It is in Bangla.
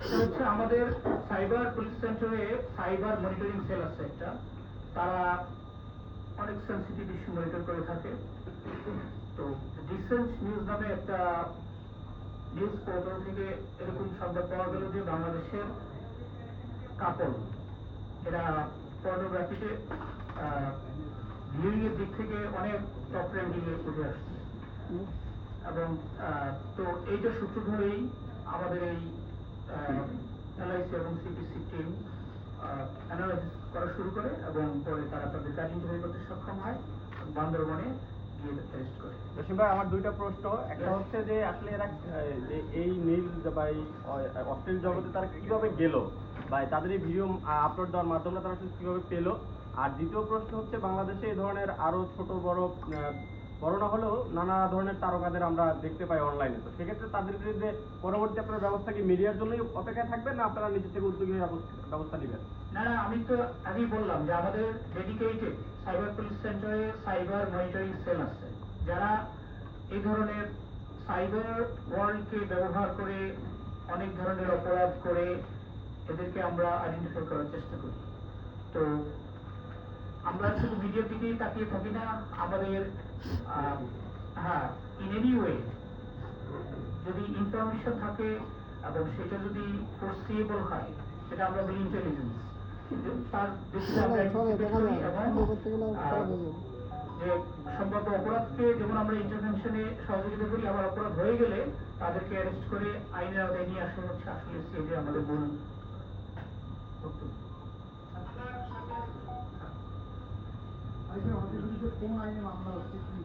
এটা হচ্ছে আমাদের সাইবার পুলিশ সেন্টারে সাইবার মনিটরিং সেল আছে একটা, তারা অনেক সেন্সিটিভ ইস্যু মনিটর করে থাকে। তো ডিসেন্ট নিউজ নামে একটা নিউজ পোর্টাল থেকে এরকম সংবাদ পাওয়া গেল যে বাংলাদেশের কাপল এরা পর্নোগ্রাফিতে ভিউইং এর দিক থেকে অনেক টপ র্যাঙ্কিং এ উঠে আসছে। এবং তো এইটা সূত্র ধরেই আমাদের এই এলআইসি এবং সিপিসি টিম অ্যানালাইসিস করা শুরু করে এবং পরে তারা তাদের কাজ ইন্টারভিউ করতে সক্ষম হয়, বান্দরবনে গিয়ে টেস্ট করে। জসিম ভাই, আমার দুইটা প্রশ্ন। একটা হচ্ছে যে আসলে এরা যে এই নীল বা এই অশ্লীল জগতে তারা কিভাবে গেল, বা তাদের এই ভিডিও আপলোড দেওয়ার মাধ্যমে তারা আসলে কিভাবে পেলো। আর দ্বিতীয় প্রশ্ন হচ্ছে, বাংলাদেশে এই ধরনের আরো ছোট বড় বড় না হলেও নানা ধরনের তারকাদের আমরা দেখতে পাই অনলাইনে। তো সেক্ষেত্রে তাদের বিরুদ্ধে পরবর্তী আপনার ব্যবস্থা কি মিডিয়ার জন্যই অপেক্ষায় থাকবেন, না আপনারা নিজে থেকে উদ্যোগী ব্যবস্থা নেবেন? না, আমি তো আগেই বললাম যে আমাদের ডেডিকেটেড সাইবার পুলিশ সেন্টারে সাইবার মনিটরিং সেল আছে, যারা এই ধরনের সাইবার ওয়ার্ল্ডকে ব্যবহার করে অনেক ধরনের অপরাধ করে এদেরকে আমরা আইডেন্টিফাই করার চেষ্টা করি। তো আমরা শুধু মিডিয়ার দিকেই তাকিয়ে থাকি না, আমাদের ইন এনি ওয়ে যদি ইনফরমেশন থাকে এবং সেটা যদি ফোরসিয়েবল হয়, সেটা আমরা বলি ইন্টেলিজেন্স, তার বেশি আমরা যে সম্ভাব্য অপরাধকে যেমন আমরা ইন্টারভেনশনে সহযোগিতা করি, আবার অপরাধ হয়ে গেলে তাদেরকে অ্যারেস্ট করে আইনের আওতায় নিয়ে আসা হচ্ছে আসলে সেটা আমাদের মূল বক্তব্য। কোন আইনে মামলা হচ্ছে কি